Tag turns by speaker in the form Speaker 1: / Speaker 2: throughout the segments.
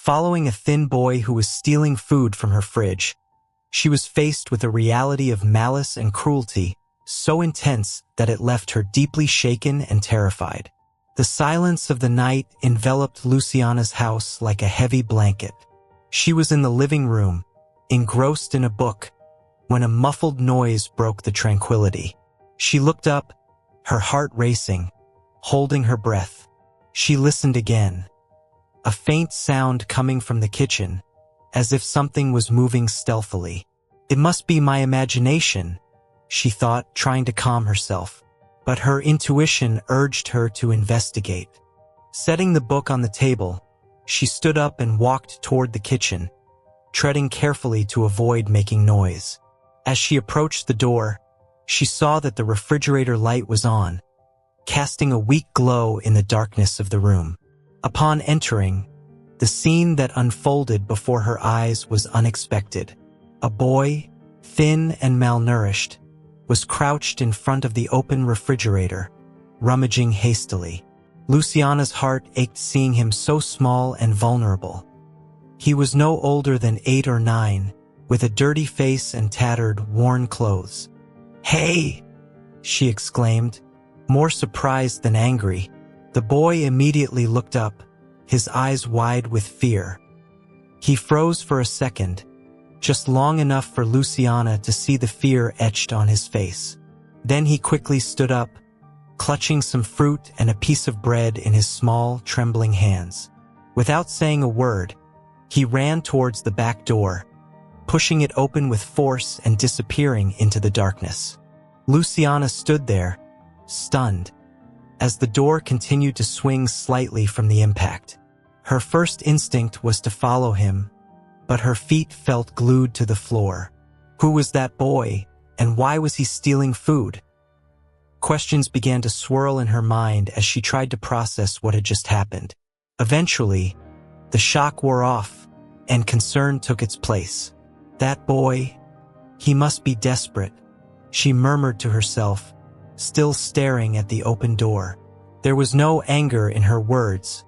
Speaker 1: Following a thin boy who was stealing food from her fridge, she was faced with a reality of malice and cruelty so intense that it left her deeply shaken and terrified. The silence of the night enveloped Luciana's house like a heavy blanket. She was in the living room, engrossed in a book, when a muffled noise broke the tranquility. She looked up, her heart racing, holding her breath. She listened again. A faint sound coming from the kitchen, as if something was moving stealthily. It must be my imagination, she thought, trying to calm herself. But her intuition urged her to investigate. Setting the book on the table, she stood up and walked toward the kitchen, treading carefully to avoid making noise. As she approached the door, she saw that the refrigerator light was on, casting a weak glow in the darkness of the room. Upon entering, the scene that unfolded before her eyes was unexpected. A boy, thin and malnourished, was crouched in front of the open refrigerator, rummaging hastily. Luciana's heart ached seeing him so small and vulnerable. He was no older than 8 or 9, with a dirty face and tattered, worn clothes. "Hey!" she exclaimed, more surprised than angry. The boy immediately looked up, his eyes wide with fear. He froze for a second, just long enough for Luciana to see the fear etched on his face. Then he quickly stood up, clutching some fruit and a piece of bread in his small, trembling hands. Without saying a word, he ran towards the back door, pushing it open with force and disappearing into the darkness. Luciana stood there, stunned, as the door continued to swing slightly from the impact. Her first instinct was to follow him, but her feet felt glued to the floor. Who was that boy, and why was he stealing food? Questions began to swirl in her mind as she tried to process what had just happened. Eventually, the shock wore off, and concern took its place. That boy, he must be desperate, she murmured to herself, still staring at the open door. There was no anger in her words,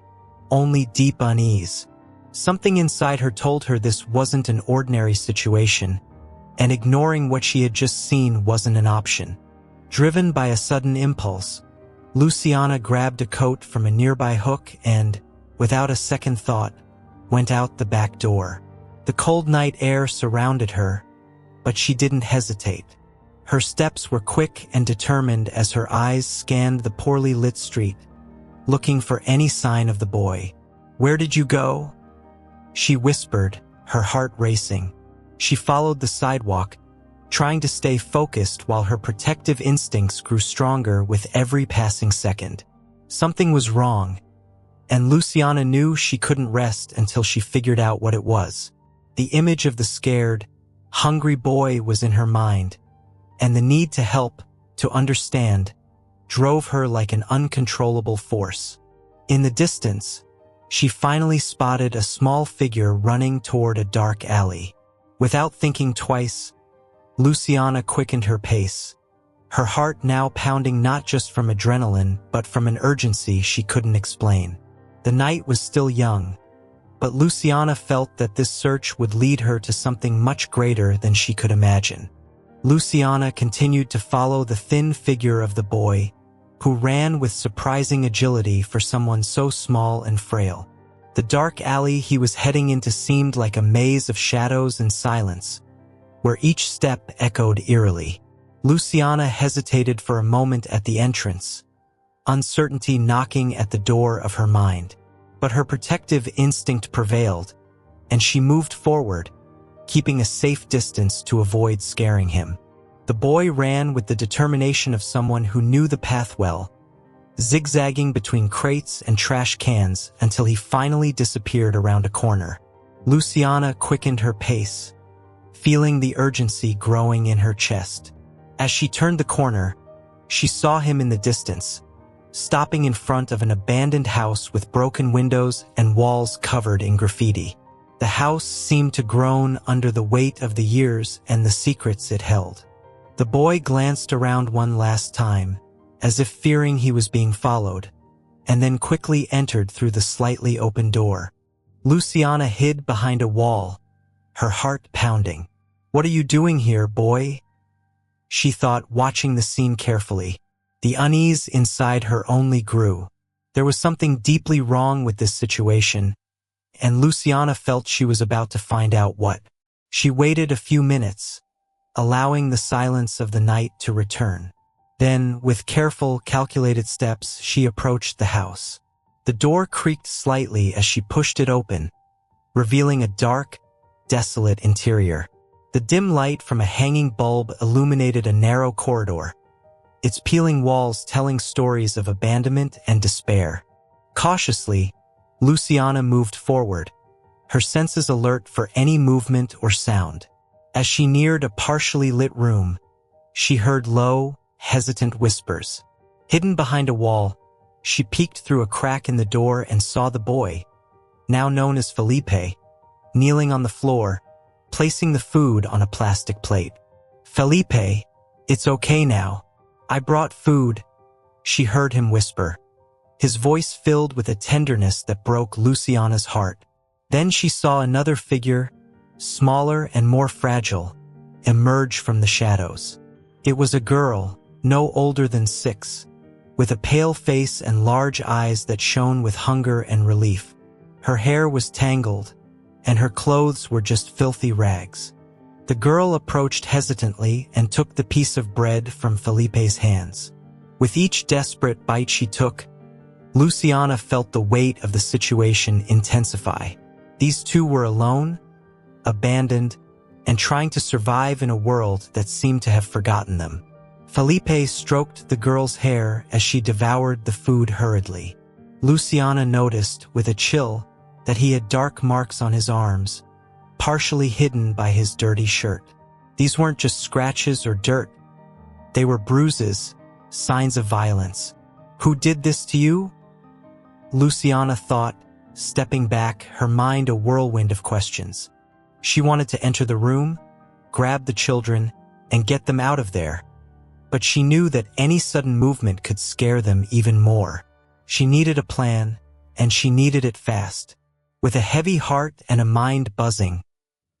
Speaker 1: only deep unease. Something inside her told her this wasn't an ordinary situation, and ignoring what she had just seen wasn't an option. Driven by a sudden impulse, Luciana grabbed a coat from a nearby hook and, without a second thought, went out the back door. The cold night air surrounded her, but she didn't hesitate. Her steps were quick and determined as her eyes scanned the poorly lit street, looking for any sign of the boy. "Where did you go?" she whispered, her heart racing. She followed the sidewalk, trying to stay focused while her protective instincts grew stronger with every passing second. Something was wrong, and Luciana knew she couldn't rest until she figured out what it was. The image of the scared, hungry boy was in her mind, and the need to help, to understand, drove her like an uncontrollable force. In the distance, she finally spotted a small figure running toward a dark alley. Without thinking twice, Luciana quickened her pace, her heart now pounding not just from adrenaline but from an urgency she couldn't explain. The night was still young, but Luciana felt that this search would lead her to something much greater than she could imagine. Luciana continued to follow the thin figure of the boy, who ran with surprising agility for someone so small and frail. The dark alley he was heading into seemed like a maze of shadows and silence, where each step echoed eerily. Luciana hesitated for a moment at the entrance, uncertainty knocking at the door of her mind. But her protective instinct prevailed, and she moved forward, keeping a safe distance to avoid scaring him. The boy ran with the determination of someone who knew the path well, zigzagging between crates and trash cans until he finally disappeared around a corner. Luciana quickened her pace, feeling the urgency growing in her chest. As she turned the corner, she saw him in the distance, stopping in front of an abandoned house with broken windows and walls covered in graffiti. The house seemed to groan under the weight of the years and the secrets it held. The boy glanced around one last time, as if fearing he was being followed, and then quickly entered through the slightly open door. Luciana hid behind a wall, her heart pounding. "What are you doing here, boy?" she thought, watching the scene carefully. The unease inside her only grew. There was something deeply wrong with this situation, and Luciana felt she was about to find out what. She waited a few minutes, allowing the silence of the night to return. Then, with careful, calculated steps, she approached the house. The door creaked slightly as she pushed it open, revealing a dark, desolate interior. The dim light from a hanging bulb illuminated a narrow corridor, its peeling walls telling stories of abandonment and despair. Cautiously, Luciana moved forward, her senses alert for any movement or sound. As she neared a partially lit room, she heard low, hesitant whispers. Hidden behind a wall, she peeked through a crack in the door and saw the boy, now known as Felipe, kneeling on the floor, placing the food on a plastic plate. "Felipe, it's okay now. I brought food," she heard him whisper, his voice filled with a tenderness that broke Luciana's heart. Then she saw another figure, smaller and more fragile, emerge from the shadows. It was a girl, no older than 6, with a pale face and large eyes that shone with hunger and relief. Her hair was tangled, and her clothes were just filthy rags. The girl approached hesitantly and took the piece of bread from Felipe's hands. With each desperate bite she took, Luciana felt the weight of the situation intensify. These two were alone, abandoned, and trying to survive in a world that seemed to have forgotten them. Felipe stroked the girl's hair as she devoured the food hurriedly. Luciana noticed, with a chill, that he had dark marks on his arms, partially hidden by his dirty shirt. These weren't just scratches or dirt. They were bruises, signs of violence. "Who did this to you?" Luciana thought, stepping back, her mind a whirlwind of questions. She wanted to enter the room, grab the children, and get them out of there. But she knew that any sudden movement could scare them even more. She needed a plan, and she needed it fast. With a heavy heart and a mind buzzing,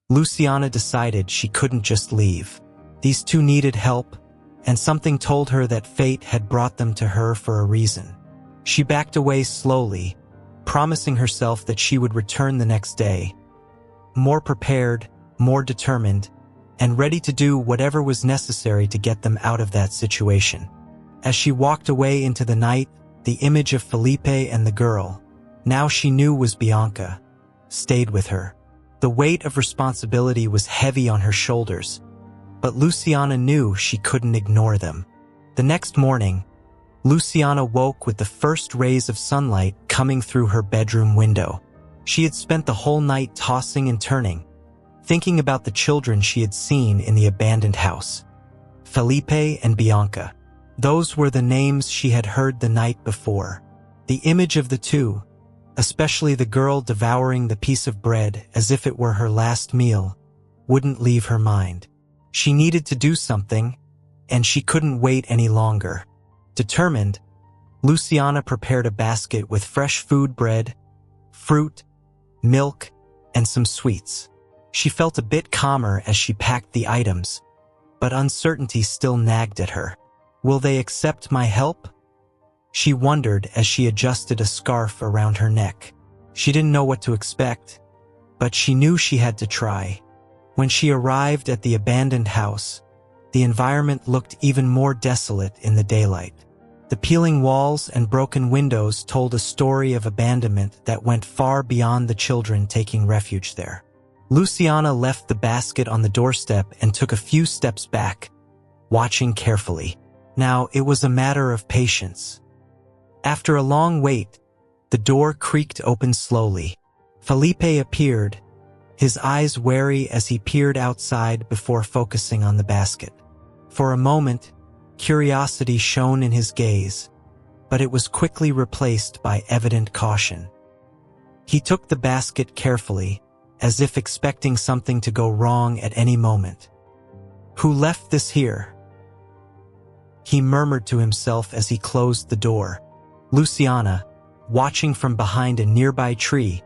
Speaker 1: Luciana decided she couldn't just leave. These two needed help, and something told her that fate had brought them to her for a reason. She backed away slowly, promising herself that she would return the next day, more prepared, more determined, and ready to do whatever was necessary to get them out of that situation. As she walked away into the night, the image of Felipe and the girl, now she knew was Bianca, stayed with her. The weight of responsibility was heavy on her shoulders, but Luciana knew she couldn't ignore them. The next morning, Luciana woke with the first rays of sunlight coming through her bedroom window. She had spent the whole night tossing and turning, thinking about the children she had seen in the abandoned house. Felipe and Bianca. Those were the names she had heard the night before. The image of the two, especially the girl devouring the piece of bread as if it were her last meal, wouldn't leave her mind. She needed to do something, and she couldn't wait any longer. Determined, Luciana prepared a basket with fresh food, bread, fruit, milk, and some sweets. She felt a bit calmer as she packed the items, but uncertainty still nagged at her. Will they accept my help? She wondered as she adjusted a scarf around her neck. She didn't know what to expect, but she knew she had to try. When she arrived at the abandoned house, the environment looked even more desolate in the daylight. The peeling walls and broken windows told a story of abandonment that went far beyond the children taking refuge there. Luciana left the basket on the doorstep and took a few steps back, watching carefully. Now, it was a matter of patience. After a long wait, the door creaked open slowly. Felipe appeared, his eyes wary as he peered outside before focusing on the basket. For a moment, curiosity shone in his gaze, but it was quickly replaced by evident caution. He took the basket carefully, as if expecting something to go wrong at any moment. "Who left this here?" he murmured to himself as he closed the door. Luciana, watching from behind a nearby tree,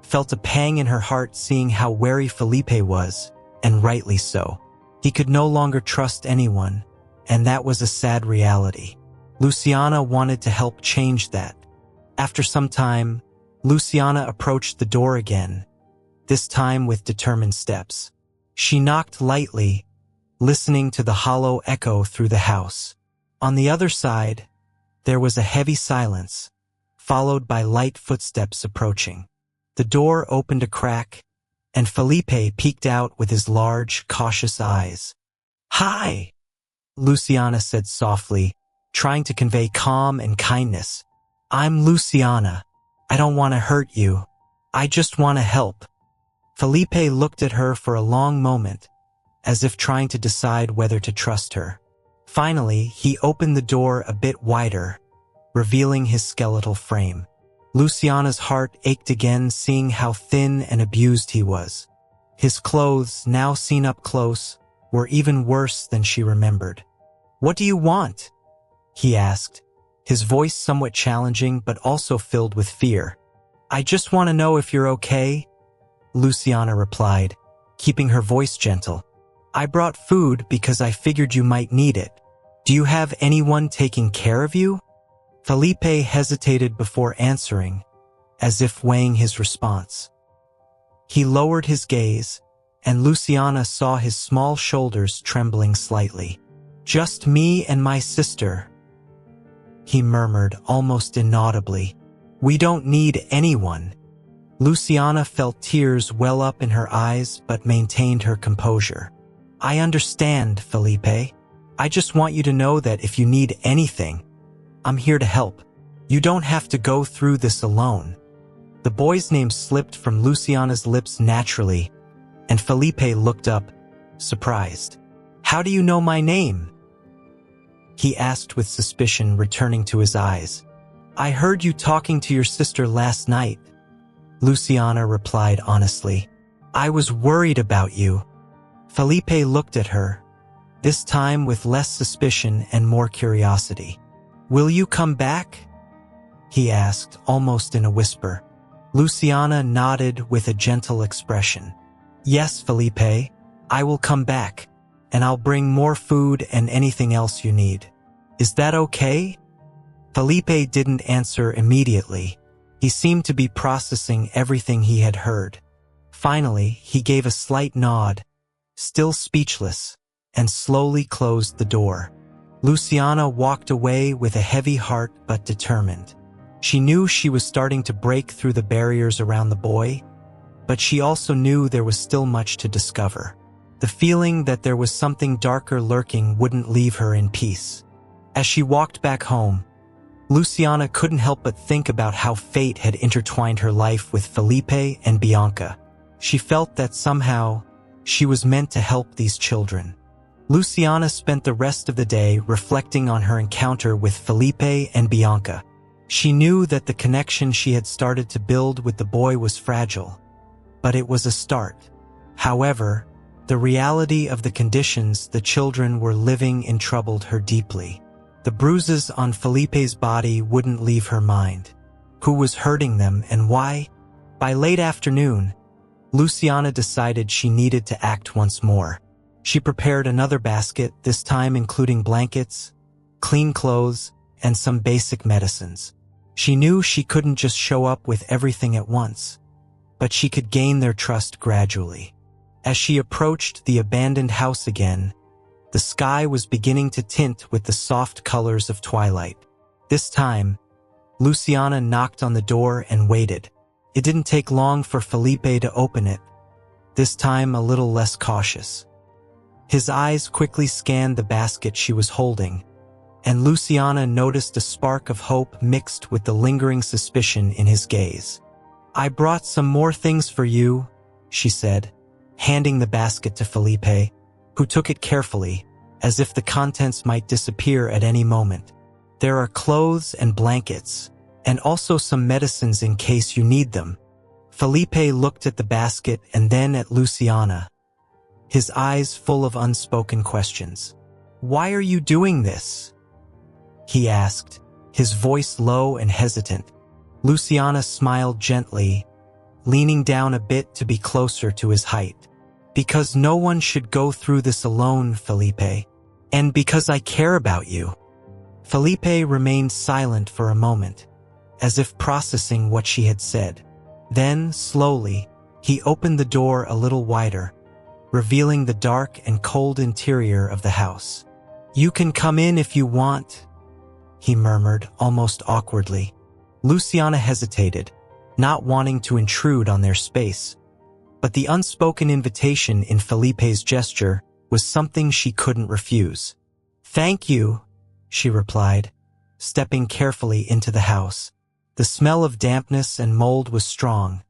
Speaker 1: felt a pang in her heart seeing how wary Felipe was, and rightly so. He could no longer trust anyone, and that was a sad reality. Luciana wanted to help change that. After some time, Luciana approached the door again, this time with determined steps. She knocked lightly, listening to the hollow echo through the house. On the other side, there was a heavy silence, followed by light footsteps approaching. The door opened a crack, and Felipe peeked out with his large, cautious eyes. "Hi," Luciana said softly, trying to convey calm and kindness. "I'm Luciana. I don't want to hurt you. I just want to help." Felipe looked at her for a long moment, as if trying to decide whether to trust her. Finally, he opened the door a bit wider, revealing his skeletal frame. Luciana's heart ached again seeing how thin and abused he was. His clothes, now seen up close, were even worse than she remembered. "What do you want?" he asked, his voice somewhat challenging but also filled with fear. "I just want to know if you're okay," Luciana replied, keeping her voice gentle. "I brought food because I figured you might need it. Do you have anyone taking care of you?" Felipe hesitated before answering, as if weighing his response. He lowered his gaze, and Luciana saw his small shoulders trembling slightly. "Just me and my sister," he murmured almost inaudibly. "We don't need anyone." Luciana felt tears well up in her eyes but maintained her composure. "I understand, Felipe. I just want you to know that if you need anything, I'm here to help. You don't have to go through this alone." The boy's name slipped from Luciana's lips naturally, and Felipe looked up, surprised. "How do you know my name?" he asked with suspicion returning to his eyes. "I heard you talking to your sister last night," Luciana replied honestly. "I was worried about you." Felipe looked at her, this time with less suspicion and more curiosity. "Will you come back?" he asked, almost in a whisper. Luciana nodded with a gentle expression. "Yes, Felipe, I will come back, and I'll bring more food and anything else you need. Is that okay?" Felipe didn't answer immediately. He seemed to be processing everything he had heard. Finally, he gave a slight nod, still speechless, and slowly closed the door. Luciana walked away with a heavy heart but determined. She knew she was starting to break through the barriers around the boy, but she also knew there was still much to discover. The feeling that there was something darker lurking wouldn't leave her in peace. As she walked back home, Luciana couldn't help but think about how fate had intertwined her life with Felipe and Bianca. She felt that somehow she was meant to help these children. Luciana spent the rest of the day reflecting on her encounter with Felipe and Bianca. She knew that the connection she had started to build with the boy was fragile, but it was a start. However, the reality of the conditions the children were living in troubled her deeply. The bruises on Felipe's body wouldn't leave her mind. Who was hurting them and why? By late afternoon, Luciana decided she needed to act once more. She prepared another basket, this time including blankets, clean clothes, and some basic medicines. She knew she couldn't just show up with everything at once, but she could gain their trust gradually. As she approached the abandoned house again, the sky was beginning to tint with the soft colors of twilight. This time, Luciana knocked on the door and waited. It didn't take long for Felipe to open it, this time a little less cautious. His eyes quickly scanned the basket she was holding, and Luciana noticed a spark of hope mixed with the lingering suspicion in his gaze. "I brought some more things for you," she said, handing the basket to Felipe, who took it carefully, as if the contents might disappear at any moment. "There are clothes and blankets, and also some medicines in case you need them." Felipe looked at the basket and then at Luciana, his eyes full of unspoken questions. "Why are you doing this?" he asked, his voice low and hesitant. Luciana smiled gently, leaning down a bit to be closer to his height. "Because no one should go through this alone, Felipe. And because I care about you." Felipe remained silent for a moment, as if processing what she had said. Then, slowly, he opened the door a little wider, revealing the dark and cold interior of the house. "You can come in if you want," he murmured, almost awkwardly. Luciana hesitated, not wanting to intrude on their space. But the unspoken invitation in Felipe's gesture was something she couldn't refuse. "Thank you," she replied, stepping carefully into the house. The smell of dampness and mold was strong,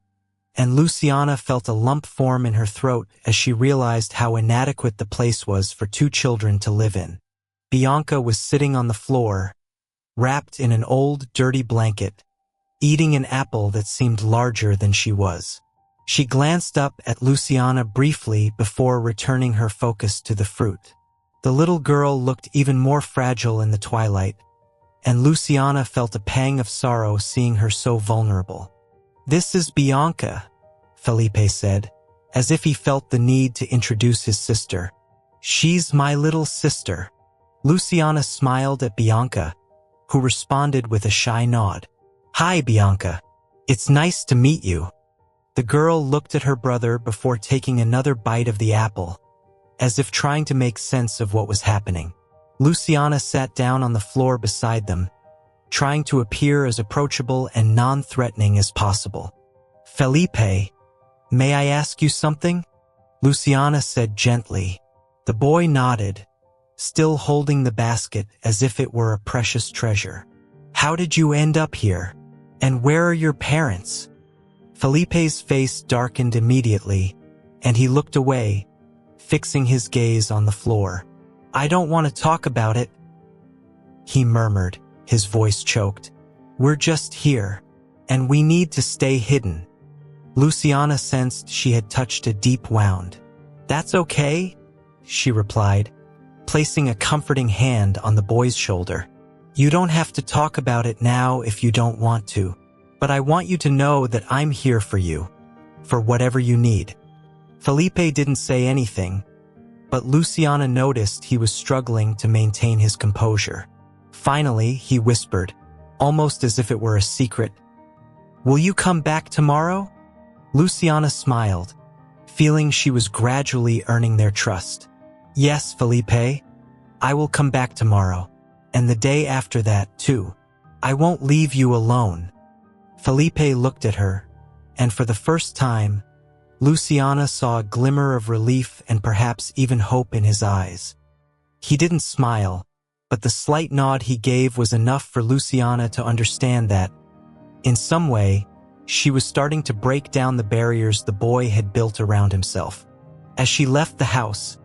Speaker 1: and Luciana felt a lump form in her throat as she realized how inadequate the place was for two children to live in. Bianca was sitting on the floor, wrapped in an old, dirty blanket, eating an apple that seemed larger than she was. She glanced up at Luciana briefly before returning her focus to the fruit. The little girl looked even more fragile in the twilight, and Luciana felt a pang of sorrow seeing her so vulnerable. "This is Bianca," Felipe said, as if he felt the need to introduce his sister. "She's my little sister." Luciana smiled at Bianca, who responded with a shy nod. "Hi, Bianca. It's nice to meet you." The girl looked at her brother before taking another bite of the apple, as if trying to make sense of what was happening. Luciana sat down on the floor beside them, trying to appear as approachable and non-threatening as possible. "Felipe, may I ask you something?" Luciana said gently. The boy nodded, still holding the basket as if it were a precious treasure. "How did you end up here? And where are your parents?" Felipe's face darkened immediately, and he looked away, fixing his gaze on the floor. "I don't want to talk about it," he murmured, his voice choked. "We're just here, and we need to stay hidden." Luciana sensed she had touched a deep wound. "That's okay," she replied, placing a comforting hand on the boy's shoulder. "You don't have to talk about it now if you don't want to, but I want you to know that I'm here for you, for whatever you need." Felipe didn't say anything, but Luciana noticed he was struggling to maintain his composure. Finally, he whispered, almost as if it were a secret, "Will you come back tomorrow?" Luciana smiled, feeling she was gradually earning their trust. "Yes, Felipe, I will come back tomorrow, and the day after that, too. I won't leave you alone." Felipe looked at her, and for the first time, Luciana saw a glimmer of relief and perhaps even hope in his eyes. He didn't smile, but the slight nod he gave was enough for Luciana to understand that, in some way, she was starting to break down the barriers the boy had built around himself. As she left the house,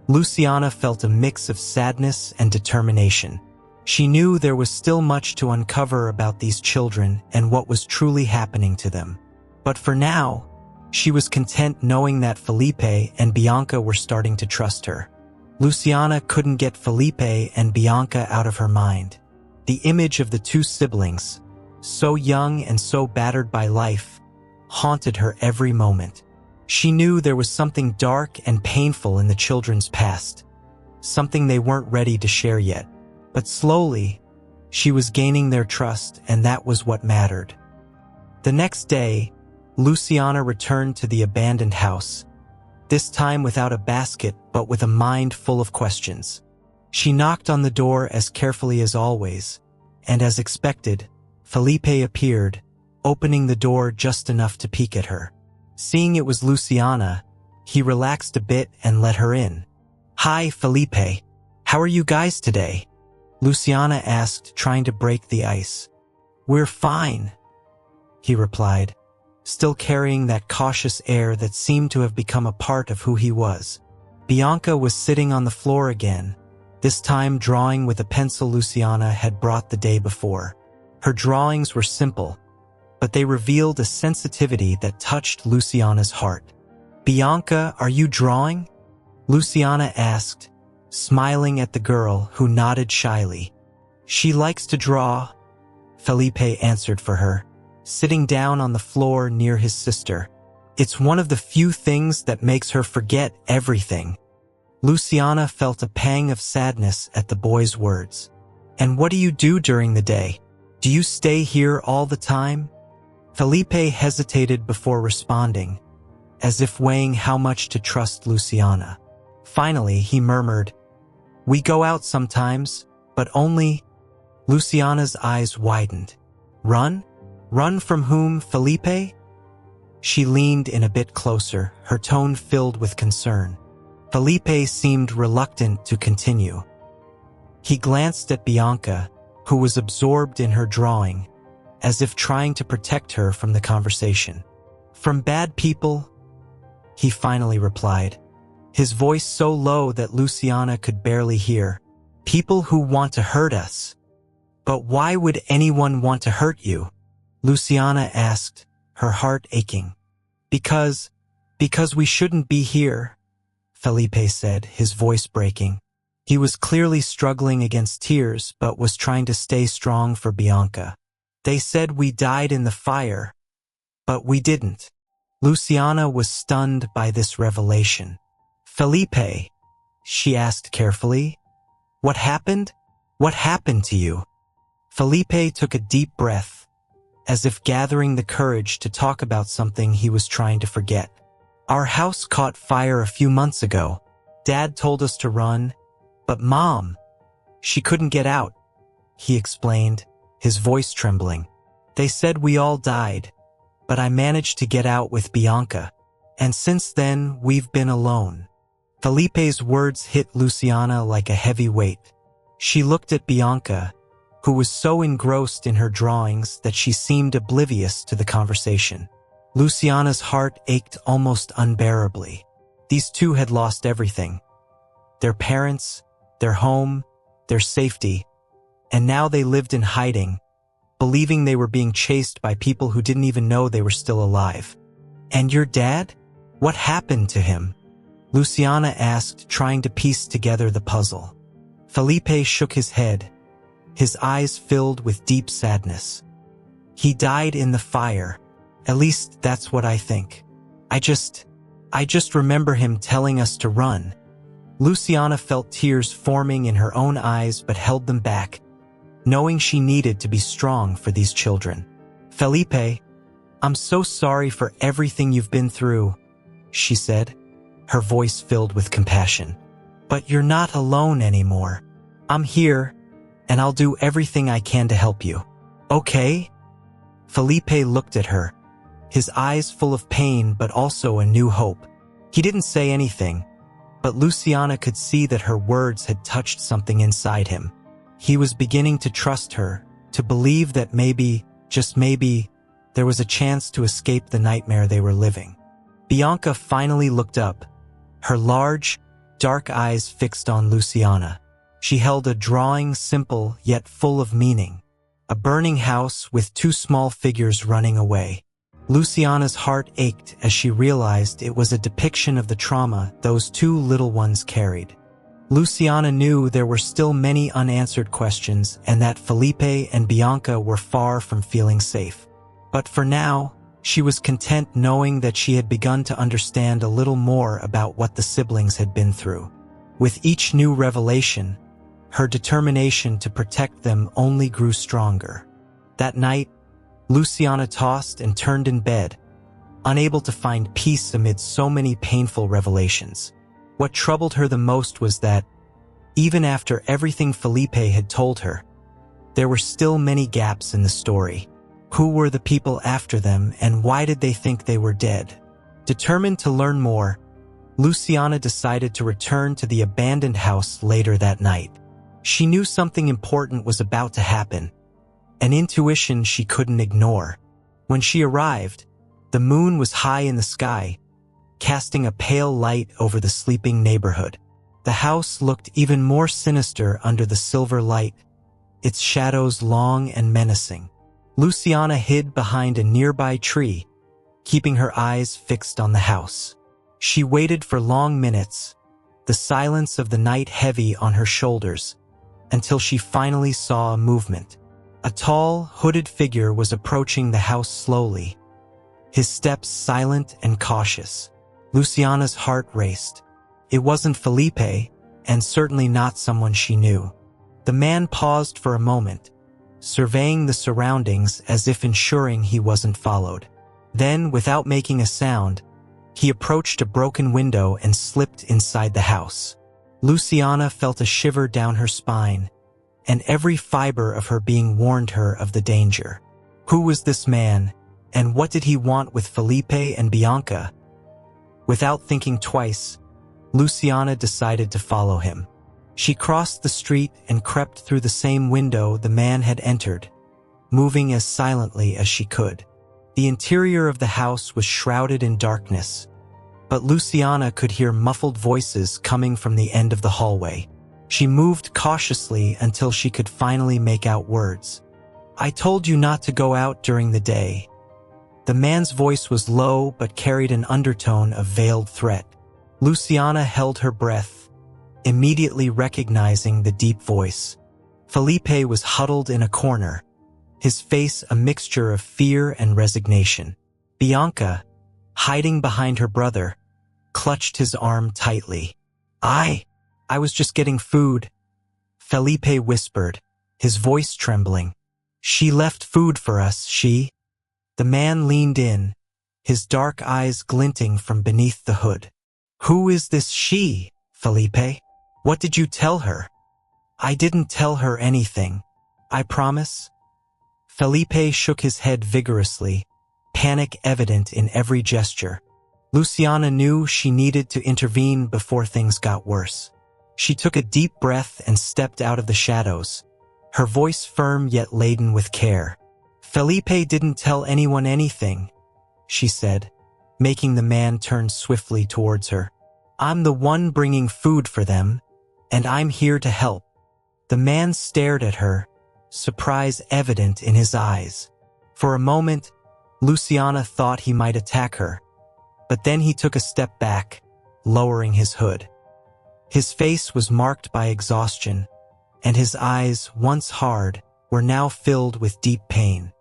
Speaker 1: Luciana felt a mix of sadness and determination. She knew there was still much to uncover about these children and what was truly happening to them. But for now, she was content knowing that Felipe and Bianca were starting to trust her. Luciana couldn't get Felipe and Bianca out of her mind. The image of the two siblings, so young and so battered by life, haunted her every moment. She knew there was something dark and painful in the children's past, something they weren't ready to share yet. But slowly, she was gaining their trust, and that was what mattered. The next day, Luciana returned to the abandoned house, this time without a basket but with a mind full of questions. She knocked on the door as carefully as always, and as expected, Felipe appeared, opening the door just enough to peek at her. Seeing it was Luciana, he relaxed a bit and let her in. "Hi, Felipe. How are you guys today?" Luciana asked, trying to break the ice. "We're fine," he replied, still carrying that cautious air that seemed to have become a part of who he was. Bianca was sitting on the floor again, this time drawing with a pencil Luciana had brought the day before. Her drawings were simple, but they revealed a sensitivity that touched Luciana's heart. "Bianca, are you drawing?" Luciana asked, smiling at the girl who nodded shyly. "She likes to draw," Felipe answered for her, sitting down on the floor near his sister. It's one of the few things that makes her forget everything. Luciana felt a pang of sadness at the boy's words. And what do you do during the day? Do you stay here all the time? Felipe hesitated before responding, as if weighing how much to trust Luciana. Finally, he murmured, "We go out sometimes, but only—" Luciana's eyes widened. "Run? Run from whom, Felipe?" She leaned in a bit closer, her tone filled with concern. Felipe seemed reluctant to continue. He glanced at Bianca, who was absorbed in her drawing, as if trying to protect her from the conversation. "From bad people," he finally replied, his voice so low that Luciana could barely hear. "People who want to hurt us." "But why would anyone want to hurt you?" Luciana asked, her heart aching. Because we shouldn't be here," Felipe said, his voice breaking. He was clearly struggling against tears, but was trying to stay strong for Bianca. "They said we died in the fire, but we didn't." Luciana was stunned by this revelation. "Felipe," she asked carefully, "what happened? What happened to you?" Felipe took a deep breath, as if gathering the courage to talk about something he was trying to forget. "Our house caught fire a few months ago. Dad told us to run, but Mom, she couldn't get out," he explained, his voice trembling. "They said we all died, but I managed to get out with Bianca, and since then we've been alone." Felipe's words hit Luciana like a heavy weight. She looked at Bianca, who was so engrossed in her drawings that she seemed oblivious to the conversation. Luciana's heart ached almost unbearably. These two had lost everything. Their parents, their home, their safety, and now they lived in hiding, believing they were being chased by people who didn't even know they were still alive. "And your dad? What happened to him?" Luciana asked, trying to piece together the puzzle. Felipe shook his head, his eyes filled with deep sadness. "He died in the fire. At least that's what I think. I just remember him telling us to run." Luciana felt tears forming in her own eyes but held them back, knowing she needed to be strong for these children. "Felipe, I'm so sorry for everything you've been through," she said, her voice filled with compassion. "But you're not alone anymore. I'm here, and I'll do everything I can to help you. Okay?" Felipe looked at her, his eyes full of pain but also a new hope. He didn't say anything, but Luciana could see that her words had touched something inside him. He was beginning to trust her, to believe that maybe, just maybe, there was a chance to escape the nightmare they were living. Bianca finally looked up, her large, dark eyes fixed on Luciana. She held a drawing simple yet full of meaning, a burning house with two small figures running away. Luciana's heart ached as she realized it was a depiction of the trauma those two little ones carried. Luciana knew there were still many unanswered questions and that Felipe and Bianca were far from feeling safe. But for now, she was content knowing that she had begun to understand a little more about what the siblings had been through. With each new revelation, her determination to protect them only grew stronger. That night, Luciana tossed and turned in bed, unable to find peace amid so many painful revelations. What troubled her the most was that, even after everything Felipe had told her, there were still many gaps in the story. Who were the people after them, and why did they think they were dead? Determined to learn more, Luciana decided to return to the abandoned house later that night. She knew something important was about to happen, an intuition she couldn't ignore. When she arrived, the moon was high in the sky, casting a pale light over the sleeping neighborhood. The house looked even more sinister under the silver light, its shadows long and menacing. Luciana hid behind a nearby tree, keeping her eyes fixed on the house. She waited for long minutes, the silence of the night heavy on her shoulders, until she finally saw a movement. A tall, hooded figure was approaching the house slowly, his steps silent and cautious. Luciana's heart raced. It wasn't Felipe, and certainly not someone she knew. The man paused for a moment, surveying the surroundings as if ensuring he wasn't followed. Then, without making a sound, he approached a broken window and slipped inside the house. Luciana felt a shiver down her spine, and every fiber of her being warned her of the danger. Who was this man, and what did he want with Felipe and Bianca? Without thinking twice, Luciana decided to follow him. She crossed the street and crept through the same window the man had entered, moving as silently as she could. The interior of the house was shrouded in darkness, but Luciana could hear muffled voices coming from the end of the hallway. She moved cautiously until she could finally make out words. "I told you not to go out during the day." The man's voice was low but carried an undertone of veiled threat. Luciana held her breath, immediately recognizing the deep voice. Felipe was huddled in a corner, his face a mixture of fear and resignation. Bianca, hiding behind her brother, clutched his arm tightly. I was just getting food," Felipe whispered, his voice trembling. "She left food for us, she." The man leaned in, his dark eyes glinting from beneath the hood. "Who is this she, Felipe? What did you tell her?" "I didn't tell her anything. I promise." Felipe shook his head vigorously, panic evident in every gesture. Luciana knew she needed to intervene before things got worse. She took a deep breath and stepped out of the shadows, her voice firm yet laden with care. "Felipe didn't tell anyone anything," she said, making the man turn swiftly towards her. "I'm the one bringing food for them, and I'm here to help." The man stared at her, surprise evident in his eyes. For a moment, Luciana thought he might attack her, but then he took a step back, lowering his hood. His face was marked by exhaustion, and his eyes, once hard, were now filled with deep pain.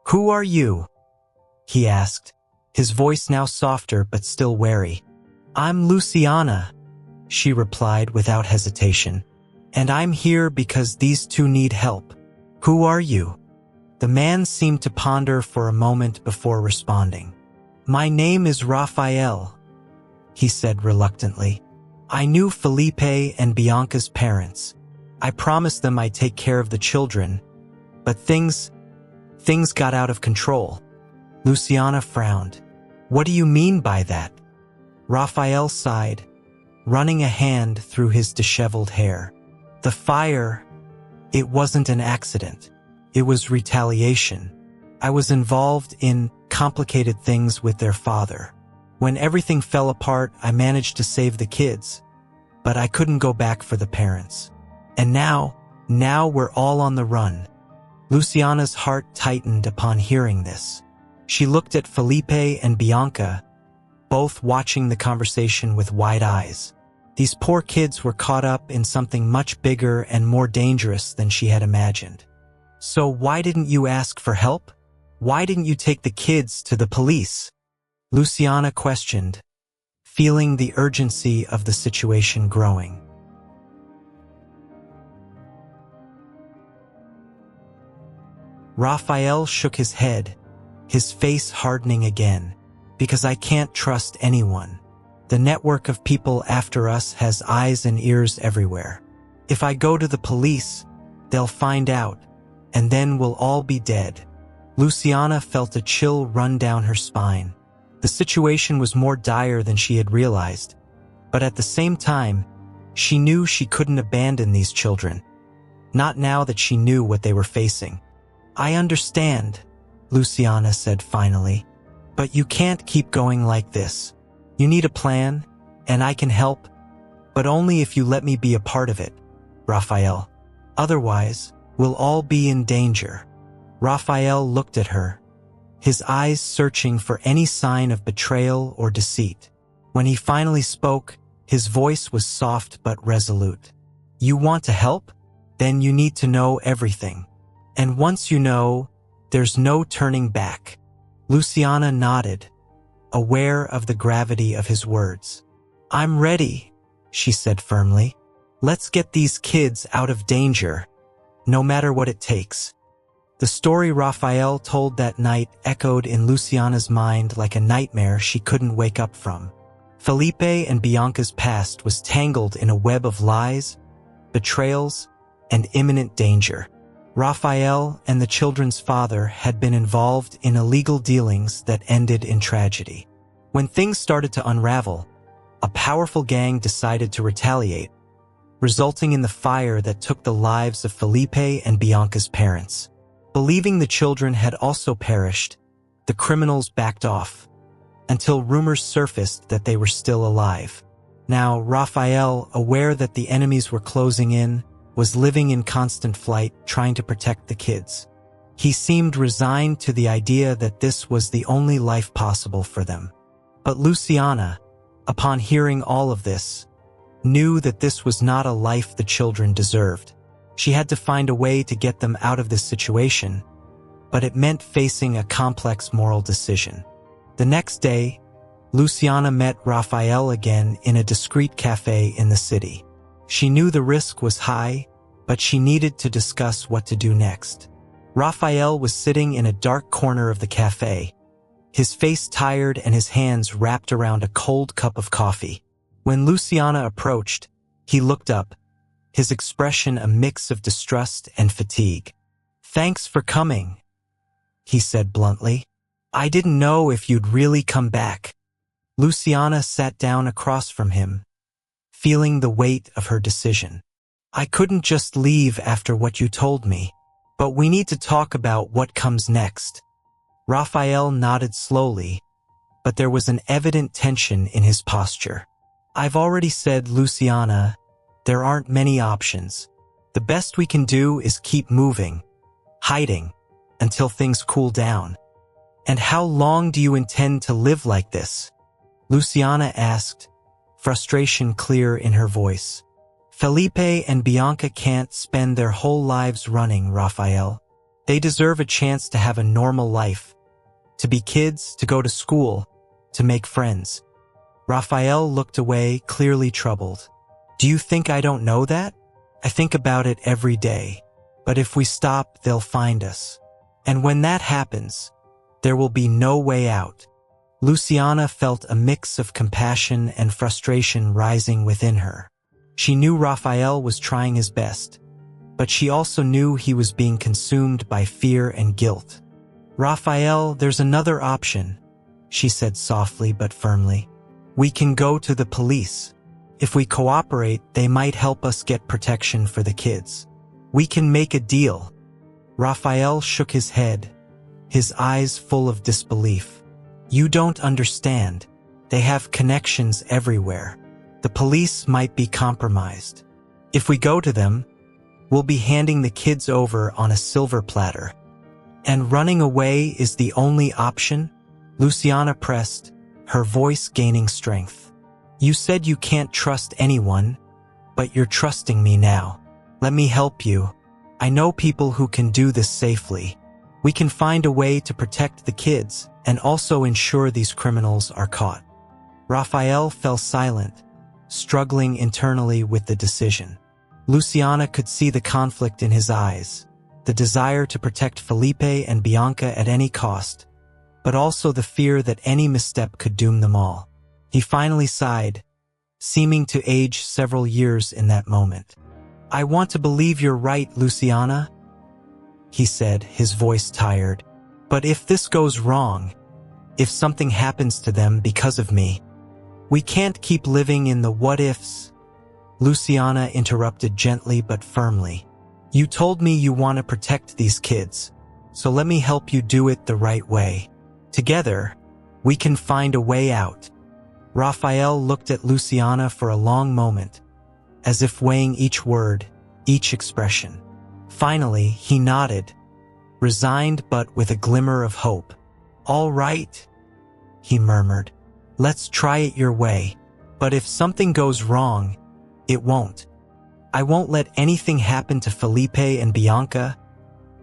Speaker 1: "Who are you?" he asked, his voice now softer but still wary. "I'm Luciana," she replied without hesitation, "and I'm here because these two need help." "Who are you?" The man seemed to ponder for a moment before responding. "My name is Raphael," he said reluctantly. "I knew Felipe and Bianca's parents. I promised them I'd take care of the children, but things got out of control." Luciana frowned. "What do you mean by that?" Raphael sighed, running a hand through his disheveled hair. "The fire, it wasn't an accident. It was retaliation. I was involved in complicated things with their father. When everything fell apart, I managed to save the kids, but I couldn't go back for the parents. And now we're all on the run." Luciana's heart tightened upon hearing this. She looked at Felipe and Bianca, both watching the conversation with wide eyes. These poor kids were caught up in something much bigger and more dangerous than she had imagined. "So why didn't you ask for help? Why didn't you take the kids to the police?" Luciana questioned, feeling the urgency of the situation growing. Raphael shook his head, his face hardening again. "Because I can't trust anyone. The network of people after us has eyes and ears everywhere. If I go to the police, they'll find out, and then we'll all be dead." Luciana felt a chill run down her spine. The situation was more dire than she had realized, but at the same time, she knew she couldn't abandon these children. Not now that she knew what they were facing. "I understand," Luciana said finally, "but you can't keep going like this. You need a plan, and I can help, but only if you let me be a part of it, Raphael. Otherwise, we'll all be in danger." Raphael looked at her, his eyes searching for any sign of betrayal or deceit. When he finally spoke, his voice was soft but resolute. "You want to help? Then you need to know everything. And once you know, there's no turning back. Luciana nodded, aware of the gravity of his words. I'm ready, she said firmly. Let's get these kids out of danger, no matter what it takes. The story Raphael told that night echoed in Luciana's mind like a nightmare she couldn't wake up from. Felipe and Bianca's past was tangled in a web of lies, betrayals, and imminent danger. Raphael and the children's father had been involved in illegal dealings that ended in tragedy. When things started to unravel, a powerful gang decided to retaliate, resulting in the fire that took the lives of Felipe and Bianca's parents. Believing the children had also perished, the criminals backed off, until rumors surfaced that they were still alive. Now, Raphael, aware that the enemies were closing in, was living in constant flight, trying to protect the kids. He seemed resigned to the idea that this was the only life possible for them. But Luciana, upon hearing all of this, knew that this was not a life the children deserved. She had to find a way to get them out of this situation, but it meant facing a complex moral decision. The next day, Luciana met Raphael again in a discreet cafe in the city. She knew the risk was high, but she needed to discuss what to do next. Raphael was sitting in a dark corner of the cafe, his face tired and his hands wrapped around a cold cup of coffee. When Luciana approached, he looked up, his expression a mix of distrust and fatigue. "Thanks for coming," he said bluntly. "I didn't know if you'd really come back." Luciana sat down across from him, feeling the weight of her decision. "I couldn't just leave after what you told me, but we need to talk about what comes next." Raphael nodded slowly, but there was an evident tension in his posture. "I've already said, Luciana, there aren't many options. The best we can do is keep moving, hiding, until things cool down." "And how long do you intend to live like this?" Luciana asked, frustration clear in her voice. "Felipe and Bianca can't spend their whole lives running, Raphael. They deserve a chance to have a normal life, to be kids, to go to school, to make friends." Raphael looked away, clearly troubled. "Do you think I don't know that? I think about it every day. But if we stop, they'll find us. And when that happens, there will be no way out." Luciana felt a mix of compassion and frustration rising within her. She knew Raphael was trying his best, but she also knew he was being consumed by fear and guilt. "Raphael, there's another option," she said softly but firmly. "We can go to the police. If we cooperate, they might help us get protection for the kids. We can make a deal." Raphael shook his head, his eyes full of disbelief. "You don't understand. They have connections everywhere. The police might be compromised. If we go to them, we'll be handing the kids over on a silver platter. And running away is the only option?" Luciana pressed, her voice gaining strength. "You said you can't trust anyone, but you're trusting me now. Let me help you. I know people who can do this safely. We can find a way to protect the kids and also ensure these criminals are caught." Raphael fell silent, struggling internally with the decision. Luciana could see the conflict in his eyes, the desire to protect Felipe and Bianca at any cost, but also the fear that any misstep could doom them all. He finally sighed, seeming to age several years in that moment. "I want to believe you're right, Luciana," he said, his voice tired. "But if this goes wrong, if something happens to them because of me, we can't keep living in the what-ifs." Luciana interrupted gently but firmly. "You told me you want to protect these kids, so let me help you do it the right way. Together, we can find a way out." Raphael looked at Luciana for a long moment, as if weighing each word, each expression. Finally, he nodded, resigned but with a glimmer of hope. "All right," he murmured. "Let's try it your way. But if something goes wrong, it won't. I won't let anything happen to Felipe and Bianca,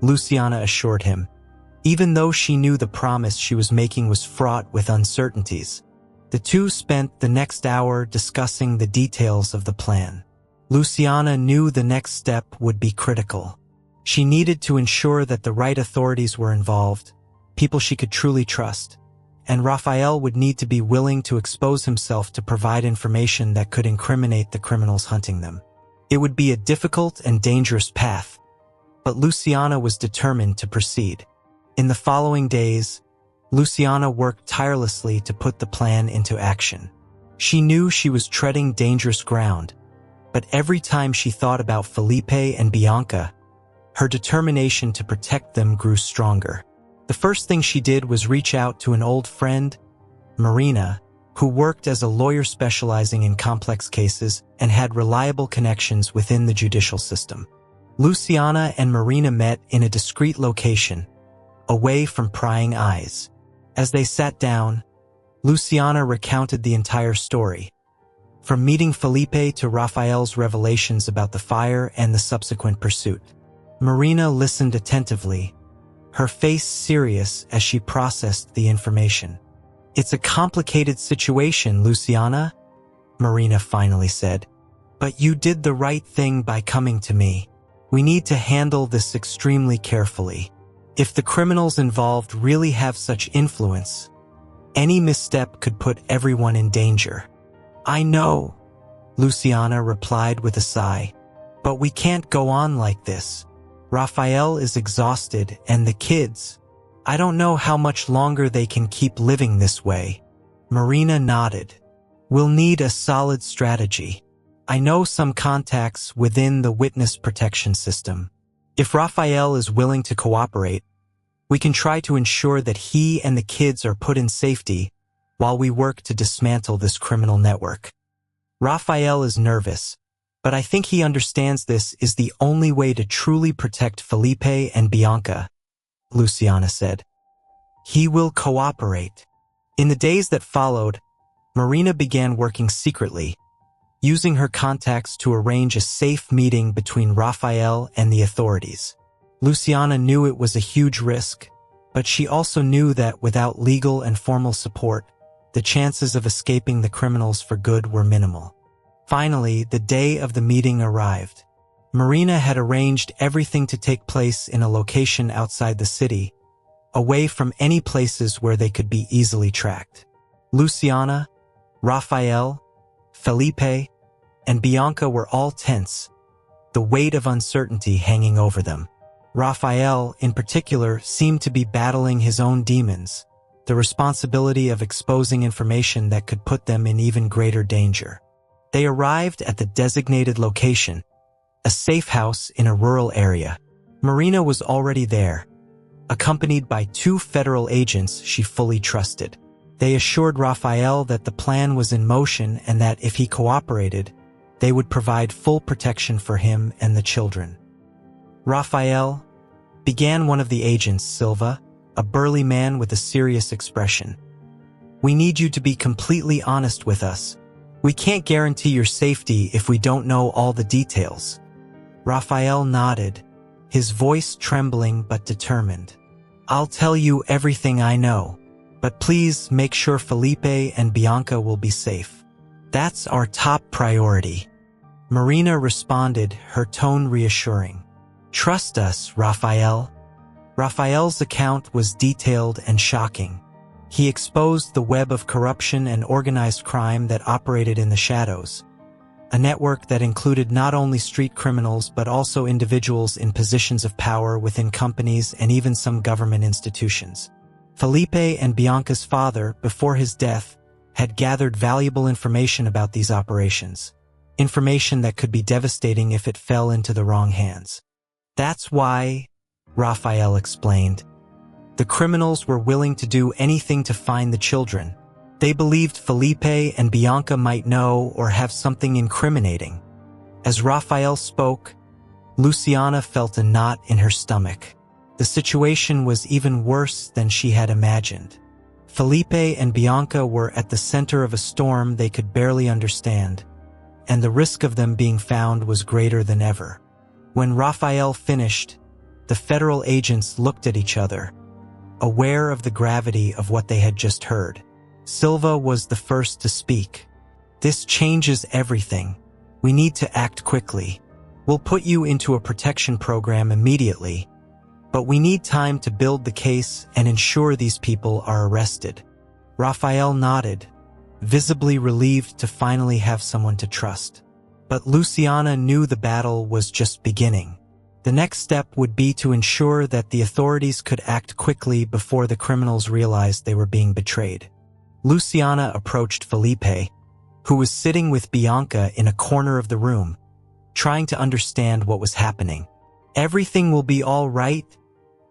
Speaker 1: Luciana assured him, even though she knew the promise she was making was fraught with uncertainties. The two spent the next hour discussing the details of the plan. Luciana knew the next step would be critical. She needed to ensure that the right authorities were involved, people she could truly trust, and Raphael would need to be willing to expose himself to provide information that could incriminate the criminals hunting them. It would be a difficult and dangerous path, but Luciana was determined to proceed. In the following days, Luciana worked tirelessly to put the plan into action. She knew she was treading dangerous ground, but every time she thought about Felipe and Bianca, her determination to protect them grew stronger. The first thing she did was reach out to an old friend, Marina, who worked as a lawyer specializing in complex cases and had reliable connections within the judicial system. Luciana and Marina met in a discreet location, away from prying eyes. As they sat down, Luciana recounted the entire story, from meeting Felipe to Raphael's revelations about the fire and the subsequent pursuit. Marina listened attentively, her face serious as she processed the information. "It's a complicated situation, Luciana," Marina finally said. "But you did the right thing by coming to me. We need to handle this extremely carefully. If the criminals involved really have such influence, any misstep could put everyone in danger." "I know," Luciana replied with a sigh. "But we can't go on like this. Raphael is exhausted, and the kids. I don't know how much longer they can keep living this way." Marina nodded. "We'll need a solid strategy. I know some contacts within the witness protection system. If Raphael is willing to cooperate, we can try to ensure that he and the kids are put in safety while we work to dismantle this criminal network. Raphael is nervous, but I think he understands this is the only way to truly protect Felipe and Bianca," Luciana said. "He will cooperate." In the days that followed, Marina began working secretly, using her contacts to arrange a safe meeting between Raphael and the authorities. Luciana knew it was a huge risk, but she also knew that without legal and formal support, the chances of escaping the criminals for good were minimal. Finally, the day of the meeting arrived. Marina had arranged everything to take place in a location outside the city, away from any places where they could be easily tracked. Luciana, Raphael, Felipe, and Bianca were all tense, the weight of uncertainty hanging over them. Raphael, in particular, seemed to be battling his own demons, the responsibility of exposing information that could put them in even greater danger. They arrived at the designated location, a safe house in a rural area. Marina was already there, accompanied by 2 federal agents she fully trusted. They assured Raphael that the plan was in motion and that if he cooperated, they would provide full protection for him and the children. "Raphael," began one of the agents, Silva, a burly man with a serious expression. "We need you to be completely honest with us. We can't guarantee your safety if we don't know all the details." Raphael nodded, his voice trembling but determined. "I'll tell you everything I know, but please make sure Felipe and Bianca will be safe. That's our top priority." Marina responded, her tone reassuring. "Trust us, Raphael." Raphael's account was detailed and shocking. He exposed the web of corruption and organized crime that operated in the shadows, a network that included not only street criminals but also individuals in positions of power within companies and even some government institutions. Felipe and Bianca's father, before his death, had gathered valuable information about these operations, information that could be devastating if it fell into the wrong hands. "That's why," Raphael explained, "the criminals were willing to do anything to find the children. They believed Felipe and Bianca might know or have something incriminating." As Raphael spoke, Luciana felt a knot in her stomach. The situation was even worse than she had imagined. Felipe and Bianca were at the center of a storm they could barely understand, and the risk of them being found was greater than ever. When Raphael finished, The federal agents looked at each other, aware of the gravity of what they had just heard. Silva was the first to speak. "This changes everything. We need to act quickly. We'll put you into a protection program immediately, but we need time to build the case and ensure these people are arrested." Raphael nodded, visibly relieved to finally have someone to trust. But Luciana knew the battle was just beginning. The next step would be to ensure that the authorities could act quickly before the criminals realized they were being betrayed. Luciana approached Felipe, who was sitting with Bianca in a corner of the room, trying to understand what was happening. "Everything will be all right,"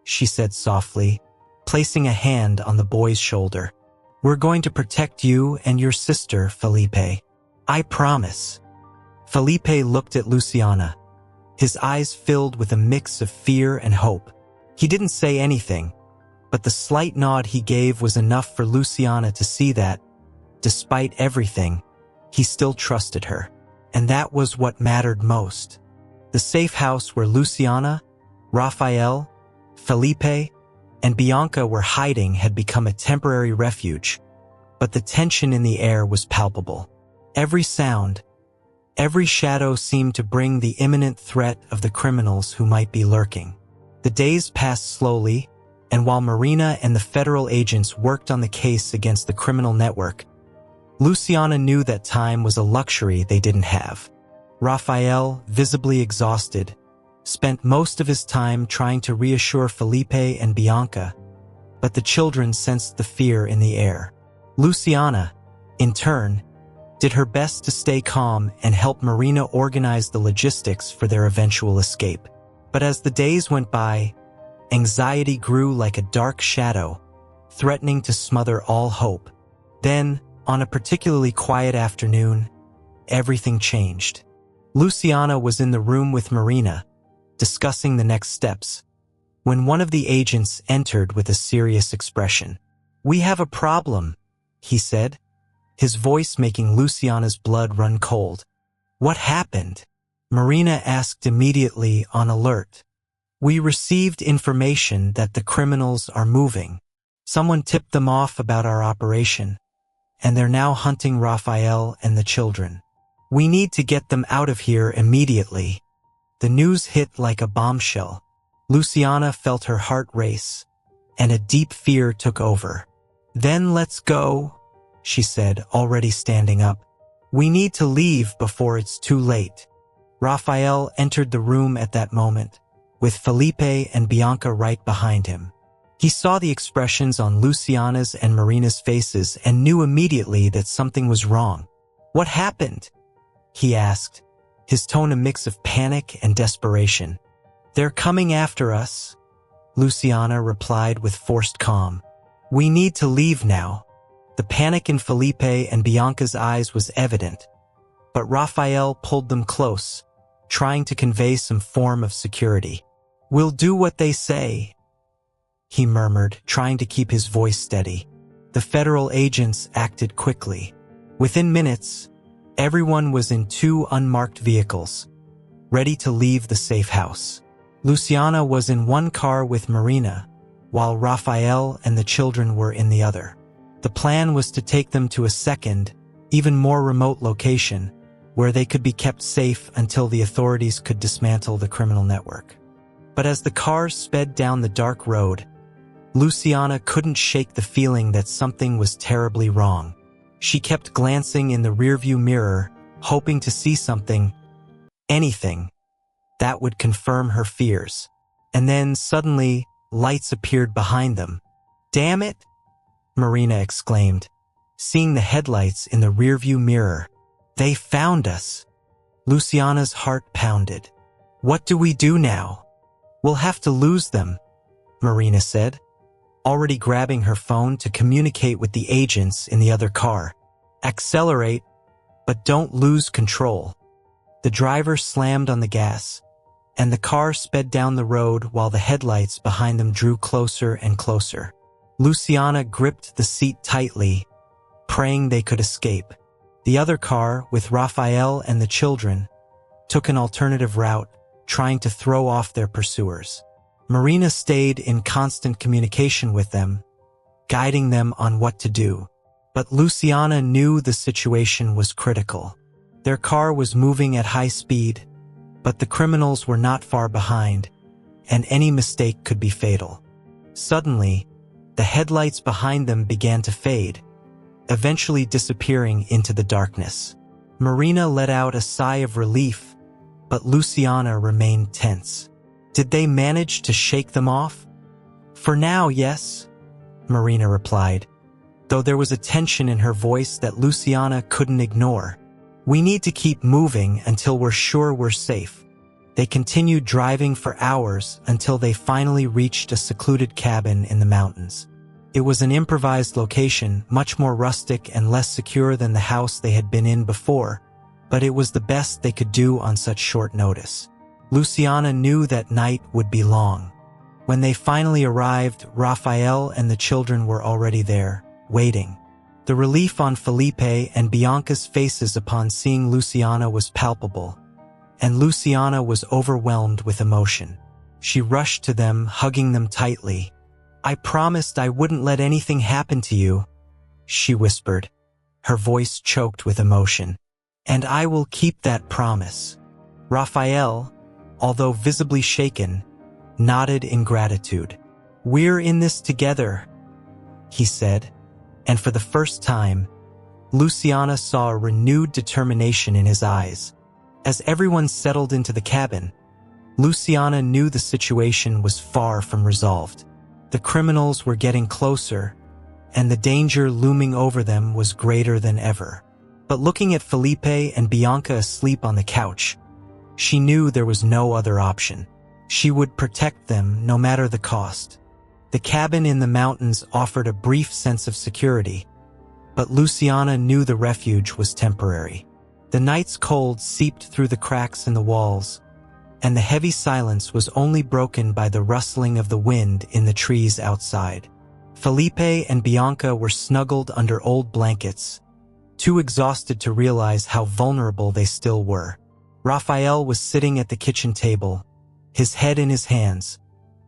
Speaker 1: she said softly, placing a hand on the boy's shoulder. "We're going to protect you and your sister, Felipe. I promise." Felipe looked at Luciana, his eyes filled with a mix of fear and hope. He didn't say anything, but the slight nod he gave was enough for Luciana to see that, despite everything, he still trusted her. And that was what mattered most. The safe house where Luciana, Raphael, Felipe, and Bianca were hiding had become a temporary refuge, but the tension in the air was palpable. Every sound, every shadow seemed to bring the imminent threat of the criminals who might be lurking. The days passed slowly, and while Marina and the federal agents worked on the case against the criminal network, Luciana knew that time was a luxury they didn't have. Raphael, visibly exhausted, spent most of his time trying to reassure Felipe and Bianca, but the children sensed the fear in the air. Luciana, in turn, did her best to stay calm and help Marina organize the logistics for their eventual escape. But as the days went by, anxiety grew like a dark shadow, threatening to smother all hope. Then, on a particularly quiet afternoon, everything changed. Luciana was in the room with Marina, discussing the next steps, when one of the agents entered with a serious expression. "We have a problem," he said, his voice making Luciana's blood run cold. "What happened?" Marina asked immediately, on alert. "We received information that the criminals are moving. Someone tipped them off about our operation, and they're now hunting Raphael and the children. We need to get them out of here immediately." The news hit like a bombshell. Luciana felt her heart race, and a deep fear took over. "Then let's go," she said, already standing up. "We need to leave before it's too late." Raphael entered the room at that moment, with Felipe and Bianca right behind him. He saw the expressions on Luciana's and Marina's faces and knew immediately that something was wrong. "What happened?" he asked, his tone a mix of panic and desperation. "They're coming after us," Luciana replied with forced calm. "We need to leave now." The panic in Felipe and Bianca's eyes was evident, but Raphael pulled them close, trying to convey some form of security. "We'll do what they say," he murmured, trying to keep his voice steady. The federal agents acted quickly. Within minutes, everyone was in 2 unmarked vehicles, ready to leave the safe house. Luciana was in one car with Marina, while Raphael and the children were in the other. The plan was to take them to a second, even more remote location, where they could be kept safe until the authorities could dismantle the criminal network. But as the cars sped down the dark road, Luciana couldn't shake the feeling that something was terribly wrong. She kept glancing in the rearview mirror, hoping to see something, anything, that would confirm her fears. And then, suddenly, lights appeared behind them. "Damn it!" Marina exclaimed, seeing the headlights in the rearview mirror. "They found us!" Luciana's heart pounded. "What do we do now?" "We'll have to lose them," Marina said, already grabbing her phone to communicate with the agents in the other car. "Accelerate, but don't lose control." The driver slammed on the gas, and the car sped down the road while the headlights behind them drew closer and closer. Luciana gripped the seat tightly, praying they could escape. The other car, with Raphael and the children, took an alternative route, trying to throw off their pursuers. Marina stayed in constant communication with them, guiding them on what to do. But Luciana knew the situation was critical. Their car was moving at high speed, but the criminals were not far behind, and any mistake could be fatal. Suddenly, the headlights behind them began to fade, eventually disappearing into the darkness. Marina let out a sigh of relief, but Luciana remained tense. Did they manage to shake them off? For now, yes, Marina replied, though there was a tension in her voice that Luciana couldn't ignore. We need to keep moving until we're sure we're safe. They continued driving for hours until they finally reached a secluded cabin in the mountains. It was an improvised location, much more rustic and less secure than the house they had been in before, but it was the best they could do on such short notice. Luciana knew that night would be long. When they finally arrived, Raphael and the children were already there, waiting. The relief on Felipe and Bianca's faces upon seeing Luciana was palpable, and Luciana was overwhelmed with emotion. She rushed to them, hugging them tightly. I promised I wouldn't let anything happen to you, she whispered, her voice choked with emotion. And I will keep that promise. Raphael, although visibly shaken, nodded in gratitude. We're in this together, he said, and for the first time, Luciana saw a renewed determination in his eyes. As everyone settled into the cabin, Luciana knew the situation was far from resolved. The criminals were getting closer, and the danger looming over them was greater than ever. But looking at Felipe and Bianca asleep on the couch, she knew there was no other option. She would protect them no matter the cost. The cabin in the mountains offered a brief sense of security, but Luciana knew the refuge was temporary. The night's cold seeped through the cracks in the walls, and the heavy silence was only broken by the rustling of the wind in the trees outside. Felipe and Bianca were snuggled under old blankets, too exhausted to realize how vulnerable they still were. Raphael was sitting at the kitchen table, his head in his hands,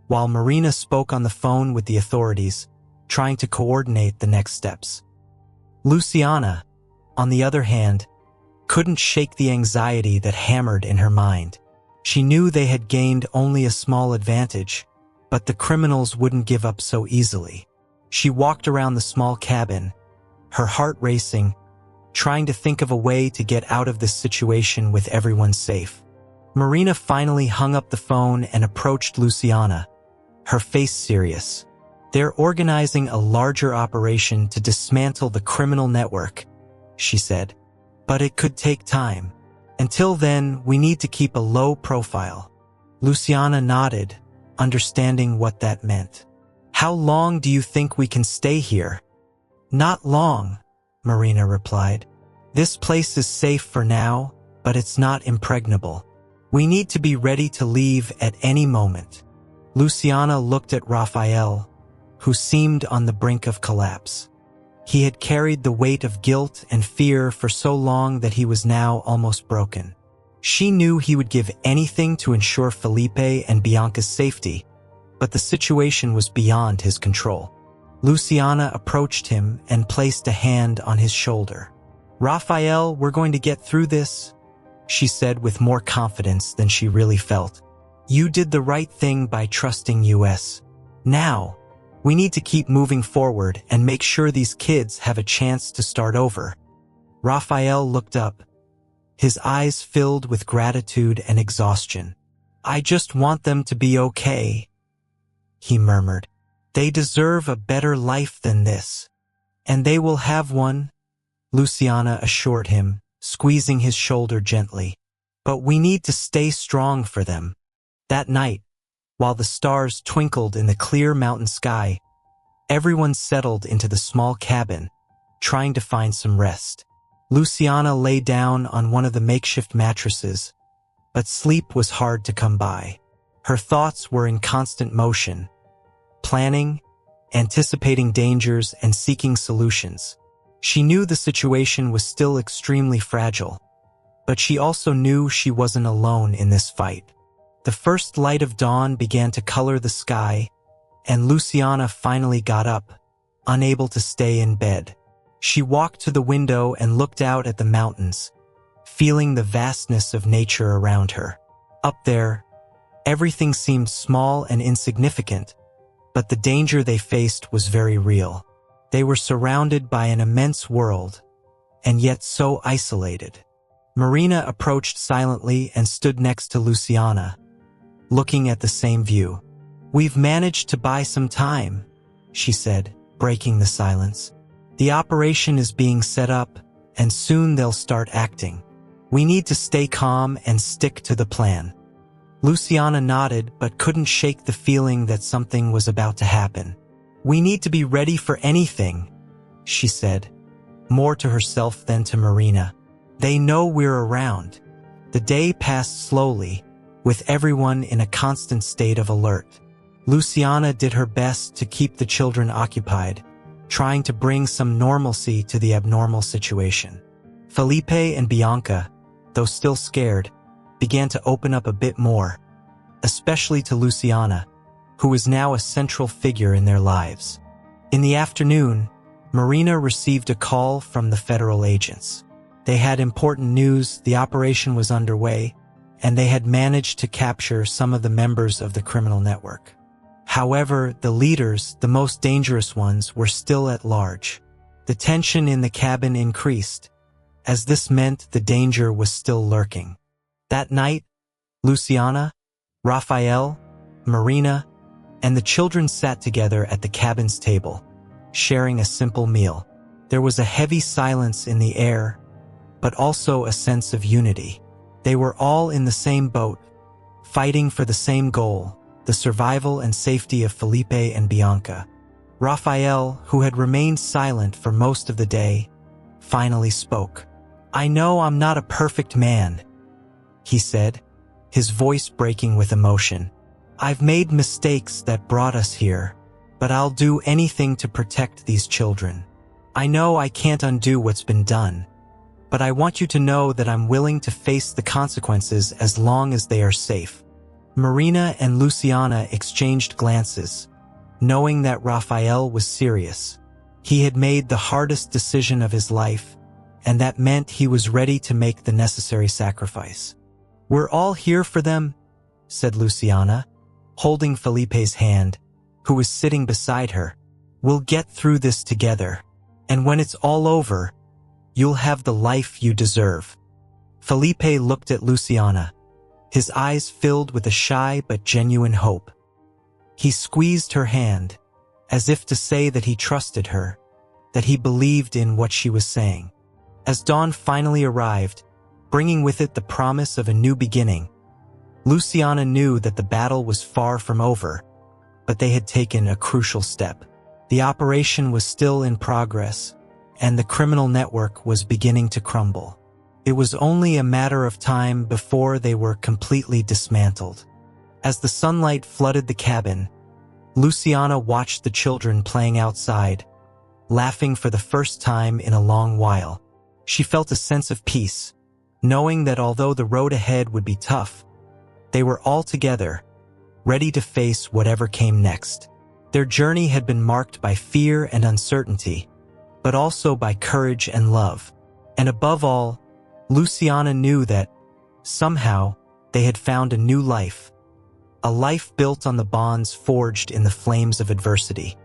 Speaker 1: while Marina spoke on the phone with the authorities, trying to coordinate the next steps. Luciana, on the other hand, couldn't shake the anxiety that hammered in her mind. She knew they had gained only a small advantage, but the criminals wouldn't give up so easily. She walked around the small cabin, her heart racing, trying to think of a way to get out of this situation with everyone safe. Marina finally hung up the phone and approached Luciana, her face serious. They're organizing a larger operation to dismantle the criminal network, she said, but it could take time. Until then, we need to keep a low profile. Luciana nodded, understanding what that meant. How long do you think we can stay here? Not long, Marina replied. This place is safe for now, but it's not impregnable. We need to be ready to leave at any moment. Luciana looked at Raphael, who seemed on the brink of collapse. He had carried the weight of guilt and fear for so long that he was now almost broken. She knew he would give anything to ensure Felipe and Bianca's safety, but the situation was beyond his control. Luciana approached him and placed a hand on his shoulder. Raphael, we're going to get through this, she said with more confidence than she really felt. You did the right thing by trusting us. Now, we need to keep moving forward and make sure these kids have a chance to start over. Raphael looked up, his eyes filled with gratitude and exhaustion. I just want them to be okay, he murmured. They deserve a better life than this. And they will have one, Luciana assured him, squeezing his shoulder gently. But we need to stay strong for them. That night, while the stars twinkled in the clear mountain sky, everyone settled into the small cabin, trying to find some rest. Luciana lay down on one of the makeshift mattresses, but sleep was hard to come by. Her thoughts were in constant motion, planning, anticipating dangers, and seeking solutions. She knew the situation was still extremely fragile, but she also knew she wasn't alone in this fight. The first light of dawn began to color the sky, and Luciana finally got up, unable to stay in bed. She walked to the window and looked out at the mountains, feeling the vastness of nature around her. Up there, everything seemed small and insignificant, but the danger they faced was very real. They were surrounded by an immense world, and yet so isolated. Marina approached silently and stood next to Luciana, looking at the same view. "We've managed to buy some time," she said, breaking the silence. "The operation is being set up, and soon they'll start acting. We need to stay calm and stick to the plan." Luciana nodded but couldn't shake the feeling that something was about to happen. "We need to be ready for anything," she said, more to herself than to Marina. "They know we're around." The day passed slowly, with everyone in a constant state of alert. Luciana did her best to keep the children occupied, trying to bring some normalcy to the abnormal situation. Felipe and Bianca, though still scared, began to open up a bit more, especially to Luciana, who was now a central figure in their lives. In the afternoon, Marina received a call from the federal agents. They had important news: the operation was underway, and they had managed to capture some of the members of the criminal network. However, the leaders, the most dangerous ones, were still at large. The tension in the cabin increased, as this meant the danger was still lurking. That night, Luciana, Raphael, Marina, and the children sat together at the cabin's table, sharing a simple meal. There was a heavy silence in the air, but also a sense of unity. They were all in the same boat, fighting for the same goal: the survival and safety of Felipe and Bianca. Raphael, who had remained silent for most of the day, finally spoke. "I know I'm not a perfect man," he said, his voice breaking with emotion. "I've made mistakes that brought us here, but I'll do anything to protect these children. I know I can't undo what's been done, but I want you to know that I'm willing to face the consequences as long as they are safe." Marina and Luciana exchanged glances, knowing that Raphael was serious. He had made the hardest decision of his life, and that meant he was ready to make the necessary sacrifice. "We're all here for them," said Luciana, holding Felipe's hand, who was sitting beside her. "We'll get through this together, and when it's all over, you'll have the life you deserve." Felipe looked at Luciana, his eyes filled with a shy but genuine hope. He squeezed her hand, as if to say that he trusted her, that he believed in what she was saying. As dawn finally arrived, bringing with it the promise of a new beginning, Luciana knew that the battle was far from over, but they had taken a crucial step. The operation was still in progress, and the criminal network was beginning to crumble. It was only a matter of time before they were completely dismantled. As the sunlight flooded the cabin, Luciana watched the children playing outside, laughing for the first time in a long while. She felt a sense of peace, knowing that although the road ahead would be tough, they were all together, ready to face whatever came next. Their journey had been marked by fear and uncertainty, but also by courage and love. And above all, Luciana knew that, somehow, they had found a new life, a life built on the bonds forged in the flames of adversity.